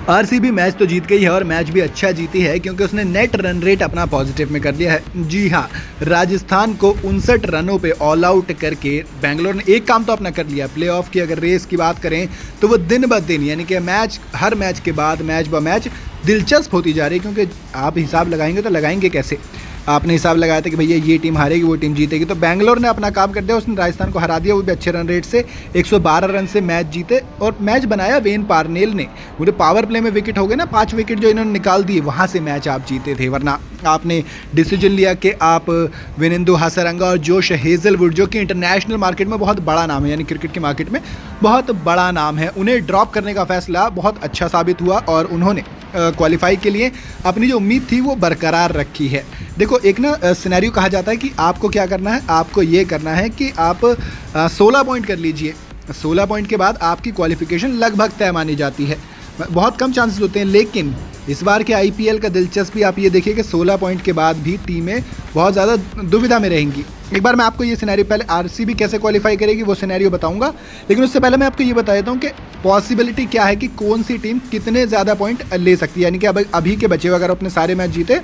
RCB match तो जीत गई है और मैच भी अच्छा जीती है क्योंकि उसने नेट रन रेट अपना पॉजिटिव में कर लिया है। जी हाँ, राजस्थान को 59 रनों पे ऑल आउट करके बेंगलोर ने एक काम तो अपना कर लिया। प्लेऑफ की अगर रेस की बात करें तो वो दिन ब दिन यानी कि मैच हर मैच के बाद मैच ब मैच दिलचस्प होती जा रही है। क्योंकि आप हिसाब लगाएंगे तो लगाएंगे कैसे? आपने हिसाब लगाया था कि भैया ये टीम हारेगी वो टीम जीतेगी, तो बेंगलोर ने अपना काम कर दिया, उसने राजस्थान को हरा दिया, वो भी अच्छे रन रेट से 112 रन से मैच जीते। और मैच बनाया वेन पार्नेल ने, पूरे पावर प्ले में विकेट हो गए ना, 5 विकेट जो इन्होंने निकाल दिए, वहाँ से मैच आप जीते थे। वरना आपने डिसीजन लिया कि आप विनिंदु हासारंगा और जोश हेजलवुड, जो कि इंटरनेशनल मार्केट में बहुत बड़ा नाम है, यानी क्रिकेट के मार्केट में बहुत बड़ा नाम है, उन्हें ड्रॉप करने का फैसला बहुत अच्छा साबित हुआ और उन्होंने क्वालिफाई के लिए अपनी जो उम्मीद थी वो बरकरार रखी है। देखो, एक ना सिनेरियो कहा जाता है कि आपको क्या करना है, आपको ये करना है कि आप 16 पॉइंट कर लीजिए। 16 पॉइंट के बाद आपकी क्वालिफिकेशन लगभग तय मानी जाती है। बहुत कम चांसेस होते हैं, लेकिन इस बार के आईपीएल का दिलचस्पी आप ये देखिए कि 16 पॉइंट के बाद भी टीमें बहुत ज़्यादा दुविधा में रहेंगी। एक बार मैं आपको ये सिनेरियो, पहले आरसीबी कैसे क्वालिफाई करेगी वो सिनेरियो बताऊंगा, लेकिन उससे पहले मैं आपको ये बता देता हूँ कि पॉसिबिलिटी क्या है कि कौन सी टीम कितने ज़्यादा पॉइंट ले सकती है। यानी कि अब अभी के बचे हुए अगर अपने सारे मैच जीते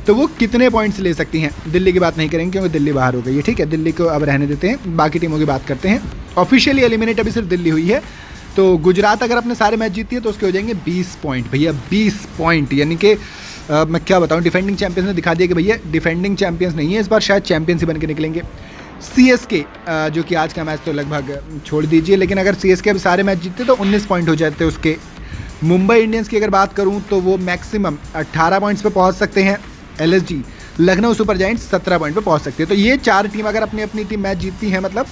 तो वो कितने पॉइंट्स ले सकती हैं। दिल्ली की बात नहीं करेंगे क्योंकि दिल्ली बाहर हो गई है, ठीक है, दिल्ली को अब रहने देते हैं, बाकी टीमों की बात करते हैं। ऑफिशियली एलिमिनेट अभी सिर्फ दिल्ली हुई है। तो गुजरात अगर अपने सारे मैच जीती है तो उसके हो जाएंगे 20 पॉइंट। भैया 20 पॉइंट, यानी कि मैं क्या बताऊं, डिफेंडिंग चैंपियंस ने दिखा दिया कि भैया डिफेंडिंग चैंपियंस नहीं है, इस बार शायद चैंपियंस ही बन के निकलेंगे। सीएसके जो कि आज का मैच तो लगभग छोड़ दीजिए, लेकिन अगर सीएसके अब सारे मैच जीतते तो 19 पॉइंट हो जाते उसके। मुंबई इंडियंस की अगर बात करूं तो वो मैक्सिमम 18 पॉइंट्स पे पहुंच सकते हैं। LSG, Lucknow super giants 17 point पे पहुंच सकती है। तो ये 4 टीम अगर अपनी अपनी टीम मैच जीतती हैं, मतलब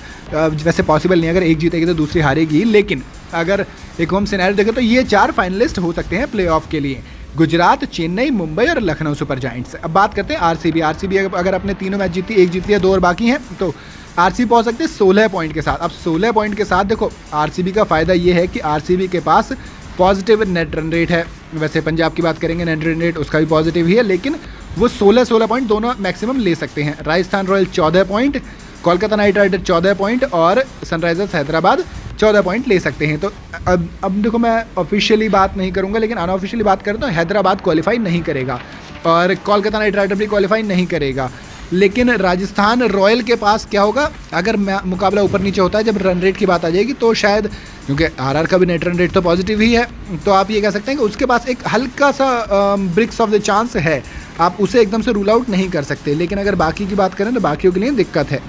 वैसे पॉसिबल नहीं, अगर एक जीतेगी तो दूसरी हारेगी, लेकिन अगर एक होम सिनेरियो देखें तो ये 4 फाइनलिस्ट हो सकते हैं प्लेऑफ के लिए। गुजरात, चेन्नई, मुंबई और लखनऊ सुपर जायंट्स। अब बात करते हैं आरसीबी। आरसीबी अगर अपने तीनों मैच जीती, एक जीती है, 2 और बाकी हैं, तो आरसीबी पहुंच सकते हैं 16 पॉइंट के साथ। अब 16 पॉइंट के साथ देखो, आरसीबी का फ़ायदा ये है कि आरसीबी के पास पॉजिटिव नेट रन रेट है। वैसे पंजाब की बात करेंगे, नेट रन रेट उसका भी पॉजिटिव ही है, लेकिन वो 16 पॉइंट दोनों मैक्सिमम ले सकते हैं। Rajasthan Royal 14 point, Kolkata Knight Rider 14 point और सनराइजर्स हैदराबाद 14 पॉइंट ले सकते हैं। तो अब देखो, मैं ऑफिशियली बात नहीं करूंगा, लेकिन अनऑफिशियली बात करें तो हैदराबाद क्वालिफाई नहीं करेगा और कोलकाता नाइट राइडर भी क्वालिफाई नहीं करेगा। लेकिन राजस्थान रॉयल के पास क्या होगा, अगर मुकाबला ऊपर नीचे होता है, जब रन रेट की बात आ जाएगी तो शायद, क्योंकि आरआर का भी नेट रन रेट तो पॉजिटिव ही है, तो आप ये कह सकते हैं कि उसके पास एक हल्का सा ब्रिक्स ऑफ द चांस है, आप उसे एकदम से रूल आउट नहीं कर सकते। लेकिन अगर बाकी की बात करें तो बाकियों के लिए दिक्कत है।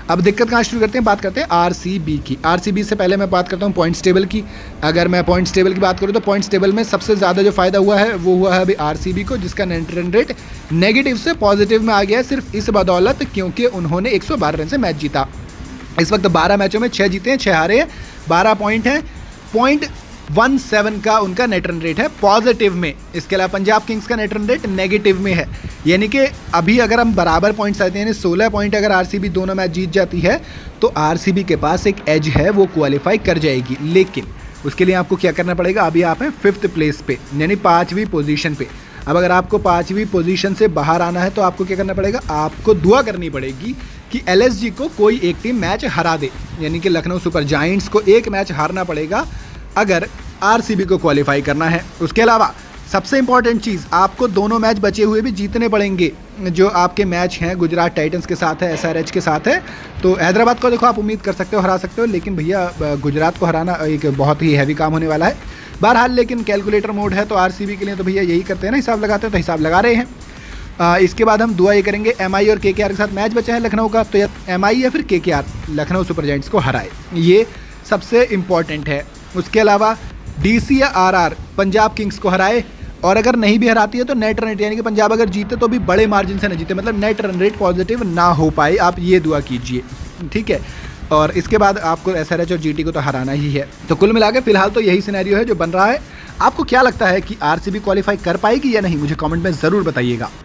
अब दिक्कत कहाँ शुरू करते हैं, बात करते हैं आरसीबी की। आरसीबी से पहले मैं बात करता हूँ पॉइंट्स टेबल की। अगर मैं पॉइंट्स टेबल की बात करूँ तो पॉइंट्स टेबल में सबसे ज़्यादा जो फायदा हुआ है वो हुआ है अभी आरसीबी को, जिसका नेट रन रेट नेगेटिव से पॉजिटिव में आ गया है, सिर्फ इस बदौलत क्योंकि उन्होंने 112 रन से मैच जीता। इस वक्त 12 मैचों में 6 जीते हैं, 6 हारे हैं, 12 पॉइंट हैं, 0.17 का उनका नेट रन रेट है पॉजिटिव में। इसके अलावा पंजाब किंग्स का नेट रन रेट नेगेटिव में है। यानी कि अभी अगर हम बराबर पॉइंट्स आते हैं, यानी 16 पॉइंट अगर आरसीबी दोनों मैच जीत जाती है तो आरसीबी के पास एक एज है, वो क्वालिफाई कर जाएगी। लेकिन उसके लिए आपको क्या करना पड़ेगा, अभी आप हैं 5th प्लेस पे, यानी 5वीं पोजीशन पे। अब अगर आपको 5वीं पोजीशन से बाहर आना है तो आपको क्या करना पड़ेगा, आपको दुआ करनी पड़ेगी कि एलएसजी को कोई एक टीम मैच हरा दे, यानी कि लखनऊ सुपर जायंट्स को एक मैच हारना पड़ेगा अगर आरसीबी को क्वालिफाई करना है। उसके अलावा सबसे इंपॉर्टेंट चीज़, आपको दोनों मैच बचे हुए भी जीतने पड़ेंगे। जो आपके मैच हैं गुजरात टाइटंस के साथ है, एसआरएच के साथ है, तो हैदराबाद को देखो आप उम्मीद कर सकते हो हरा सकते हो, लेकिन भैया गुजरात को हराना एक बहुत ही हैवी काम होने वाला है। बहरहाल, लेकिन कैलकुलेटर मोड है तो आरसीबी के लिए तो भैया यही करते हैं ना, हिसाब लगाते हैं, तो हिसाब लगा रहे हैं। इसके बाद हम दुआ ये करेंगे एमआई और केकेआर के साथ मैच बचा है लखनऊ का, तो या एमआई या फिर केकेआर लखनऊ सुपर जायंट्स को हराए, ये सबसे इम्पॉर्टेंट है। उसके अलावा डीसी या आरआर पंजाब किंग्स को हराए, और अगर नहीं भी हराती है तो नेट रन रेट, यानी कि पंजाब अगर जीते तो भी बड़े मार्जिन से न जीते, मतलब नेट रन रेट पॉजिटिव ना हो पाए, आप ये दुआ कीजिए, ठीक है। और इसके बाद आपको एसआरएच और जीटी को तो हराना ही है। तो कुल मिला के फिलहाल तो यही सिनेरियो है जो बन रहा है। आपको क्या लगता है कि आरसीबी क्वालिफाई कर पाएगी या नहीं, मुझे कमेंट में ज़रूर बताइएगा।